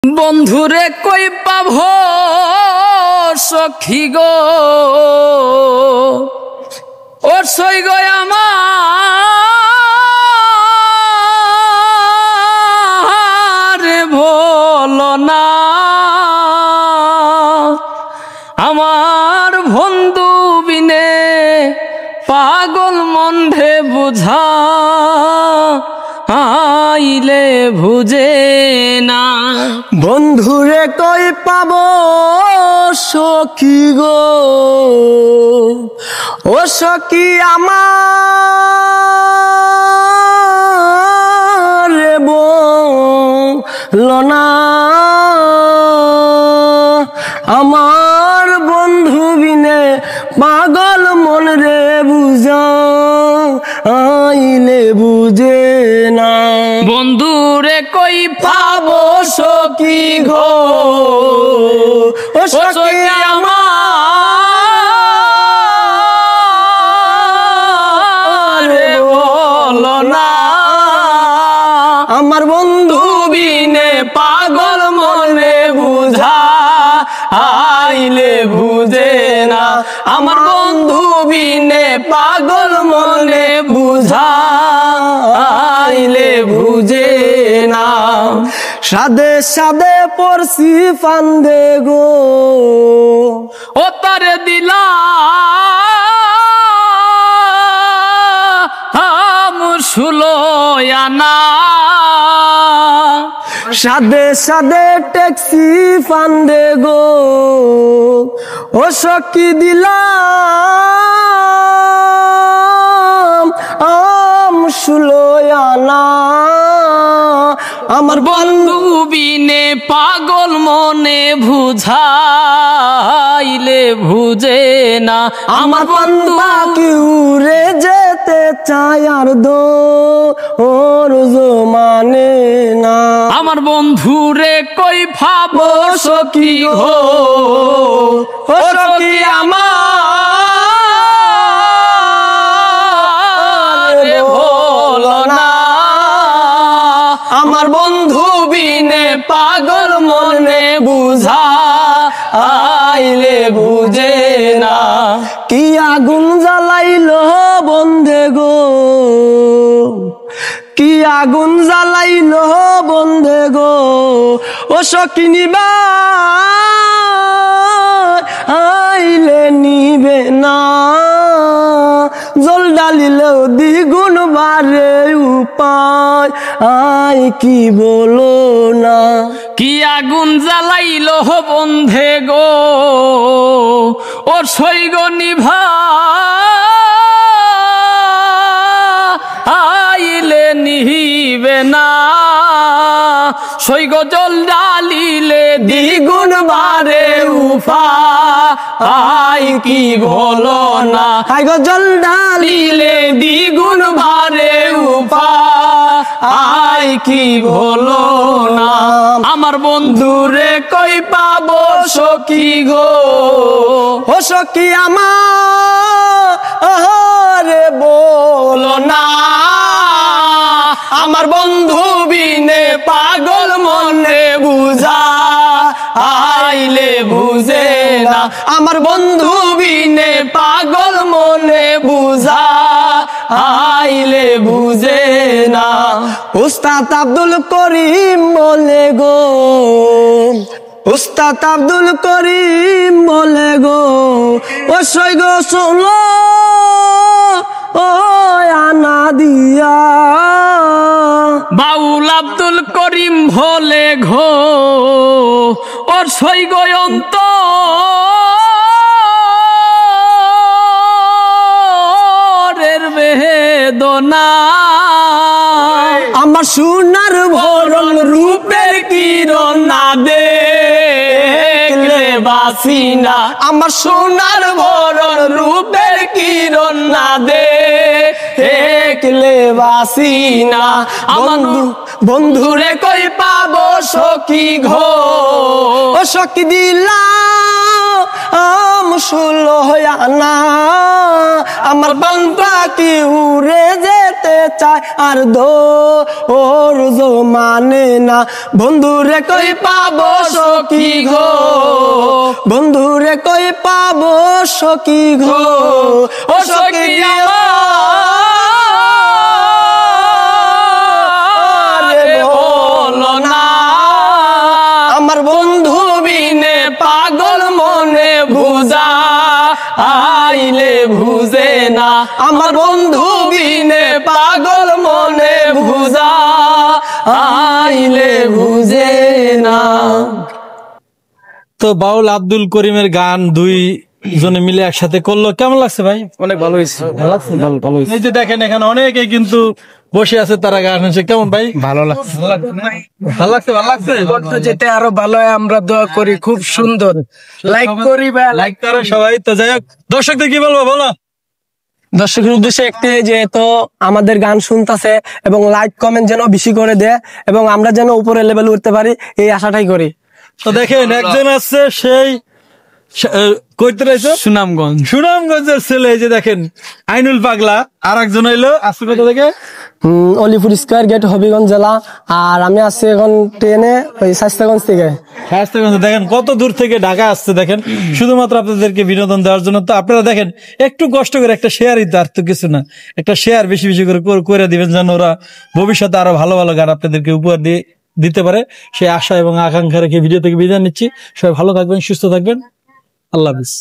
বন্ধুরে কই পাব সখী গো ও সই গো আমার ভোলো না আমার বন্ধু বিনে পাগল মন্ধে বুঝা আইলে বুঝে না। বন্ধুরে কই পাব সখী গো ও সখী আমার বলো না আমার বন্ধু বিনে পাগল মন রে বুঝা আইলে বুঝে না। বন্ধুরে কই পাব সখী গো ও সখী আমার বলো না আমার বন্ধু বিনে পাগল মনে বুঝা আইলে বুঝে না আমার বন্ধু বিনে পাগল মনে বুঝা আইলে বুঝে না। সাদে সাদে পড়ছি ফান্দে গো ও তারে দিলা মুসুলয়ানা সাদে সাদে ট্যাক্সি ফান্দে গো ও সখী দিলাম মুসুলয়ানা আমার বন্ধু বিনে পাগল মনে বুঝাইলে বুঝে না আমার বন্ধু পাখি উড়ে যেতে চায় আর দো ওর মানে না আমার বন্ধু রে কই ভাব সখী হো ও সখী আমার ভোলো না আমার বন্ধু বিনে পাগল মনে বুঝা আইলে বুঝে না। কি আগুন জ্বালাইলো বন্ধে গো কি আগুন জ্বালাইলো বন্ধে গো ও সখী নিবা আইলে নিবে না জল ডালিলেও দ্বিগুণ বারে উপায় আই কি বলো না। কি আগুন জ্বালাইলো বন্ধে গো ও সৈগ নিভা আইলে নিবে না সৈগ জল ডালিলে দ্বিগুণ বারে উফা আই কি ভোলো না আই গো জল ডালিলে দ্বিগুণ বারে উফা আই কি ভোলো না আমার বন্ধুরে কই পাবো সখী গো ও সখী আমার বলো না আমার বন্ধু বিনে পাগল মনে বুঝা আইলে বুঝে না আমার বন্ধু বিনে পাগল মনে বুঝা আইলে বুঝে না। উস্তাদ আব্দুল করিম বলে গো উস্তাদ আব্দুল করিম বলে গো ও সই গো শোনো ও আনা দিয়া বাউল আব্দুল করিম ভোলে ঘো ওর সই গয়ন্ত বেদনা আমার সোনার ভরণ রূপের কিরণ না দেখলে বাসি না আমার সোনার ভরণ রূপের কিরণ না দেখলে বাসি না আমার বন্ধুরে কই পাবো সখী ঘো ও সখী দিলা দাম 16 আনা, আমার পান্তা কি উড়ে যেতে চায় আর ওর মানে না। বন্ধুরে কই পাবো সখী গো, বন্ধুরে কই পাবো সখী গো, ও সখী বলো না আমার বন্ধু বিনে পাগল মনে বুঝা আইলে বুঝে না, আমার বন্ধু বিনে পাগল মনে বুঝা আইলে বুঝে না। তো বাউল আব্দুল করিমের গান দুই জনে মিলে একসাথে করলো, কেমন লাগছে ভাই? অনেক ভালো হয়েছে, ভালো হয়েছে। এই যে দেখেন এখানে অনেকে কিন্তু বসে আছে, তারা গান শুনছে। কেমন ভাই? ভালো লাগছে, ভালো লাগছে, ভালো লাগছে। যেতে আরো ভালো হয় আমরা দোয়া করি, খুব সুন্দর। লাইক করি বা লাইক করে সবাই। তো যাই হোক, দর্শকদের কি বলবো বলো? দর্শকের উদ্দেশ্যে একটি, যেহেতু আমাদের গান শুনতেছে এবং লাইক কমেন্ট যেন বেশি করে দেয় এবং আমরা যেন উপরে লেভেল উঠতে পারি, এই আশাটাই করি। তো দেখেন একজন আছে সেই কইতে রয়েছে সুনামগঞ্জ, সুনামগঞ্জের ছেলে, এই যে দেখেন আইনুল পাগলা। আর একজন হইলো আসছে কোথা থেকে? অলিপুর স্কয়ার গেট, হবিগঞ্জ জেলা। আর আমি আসছি এখন ট্রেনে ওই শাস্তাগঞ্জ থেকে। শায়েস্তাগঞ্জ। দেখেন কত দূর থেকে ঢাকা আসছে, দেখেন শুধুমাত্র আপনাদেরকে বিনোদন দেওয়ার জন্য। তো আপনারা দেখেন একটু কষ্ট করে একটা শেয়ারই, তো আর তো কিছু না, একটা শেয়ার বেশি বেশি করে দিবেন, যেন ওরা ভবিষ্যতে আরো ভালো ভালো গান আপনাদেরকে উপহার দিতে পারে। সেই আশা এবং আকাঙ্ক্ষা রেখে ভিডিও থেকে বিদায় নিচ্ছি। সবাই ভালো থাকবেন, সুস্থ থাকবেন। আল্লাহ হাফিজ।